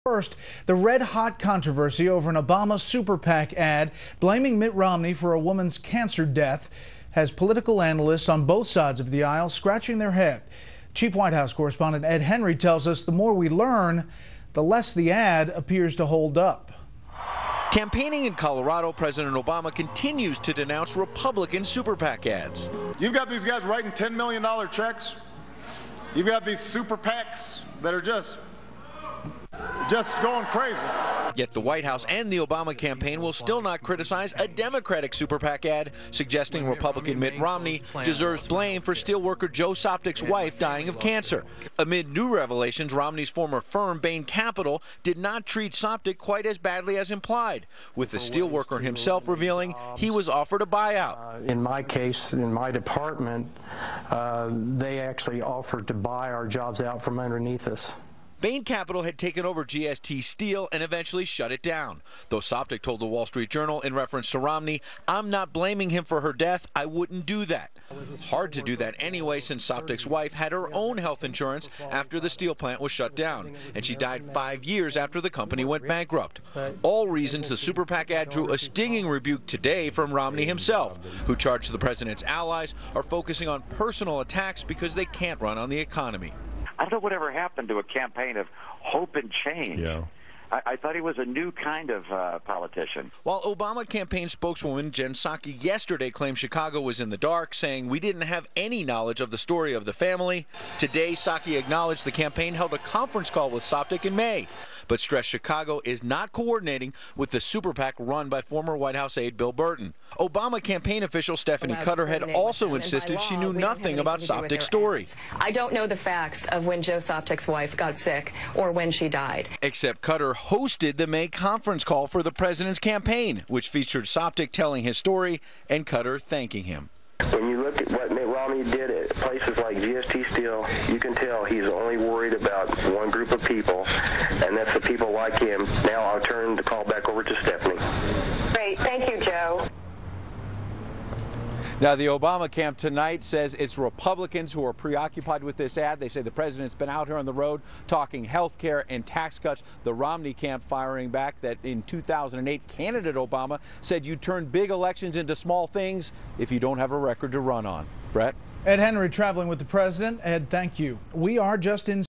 First, the red-hot controversy over an Obama super PAC ad blaming Mitt Romney for a woman's cancer death has political analysts on both sides of the aisle scratching their head. Chief White House correspondent Ed Henry tells us the more we learn, the less the ad appears to hold up. Campaigning in Colorado, President Obama continues to denounce Republican super PAC ads. You've got these guys writing $10 million checks. You've got these super PACs that are just going crazy. Yet the White House and the Obama campaign will still not criticize a Democratic super PAC ad suggesting Republican Mitt Romney deserves blame for steelworker Joe Soptic's wife dying of cancer. Amid new revelations, Romney's former firm, Bain Capital, did not treat Soptic quite as badly as implied, with the steelworker himself revealing he was offered a buyout. In my case, in my department, they actually offered to buy our jobs out from underneath us. Bain Capital had taken over GST Steel and eventually shut it down. Though Soptic told the Wall Street Journal in reference to Romney, "I'm not blaming him for her death. I wouldn't do that." Hard to do that anyway, since Soptic's wife had her own health insurance after the steel plant was shut down, and she died 5 years after the company went bankrupt. All reasons the super PAC ad drew a stinging rebuke today from Romney himself, who charged the president's allies are focusing on personal attacks because they can't run on the economy. I don't know whatever happened to a campaign of hope and change. Yeah. I thought he was a new kind of politician. While Obama campaign spokeswoman Jen Psaki yesterday claimed Chicago was in the dark, saying we didn't have any knowledge of the story of the family, today Psaki acknowledged the campaign held a conference call with Soptic in May, but stressed Chicago is not coordinating with the super PAC run by former White House aide Bill Burton. Obama campaign official Stephanie Cutter had also insisted she knew nothing about Soptic's story. I don't know the facts of when Joe Soptic's wife got sick or when she died. Except Cutter hosted the May conference call for the president's campaign, which featured Soptic telling his story and Cutter thanking him. When you look at what Mitt Romney did at places like GST Steel, you can tell he's only worried about one group of people, and that's the people like him. Now I'll turn the call back over to Stephanie. Great. Thank you, Joe. Now, the Obama camp tonight says it's Republicans who are preoccupied with this ad. They say the president's been out here on the road talking health care and tax cuts. The Romney camp firing back that in 2008, candidate Obama said you turn big elections into small things if you don't have a record to run on. Brett? Ed Henry traveling with the president. Ed, thank you. We are just in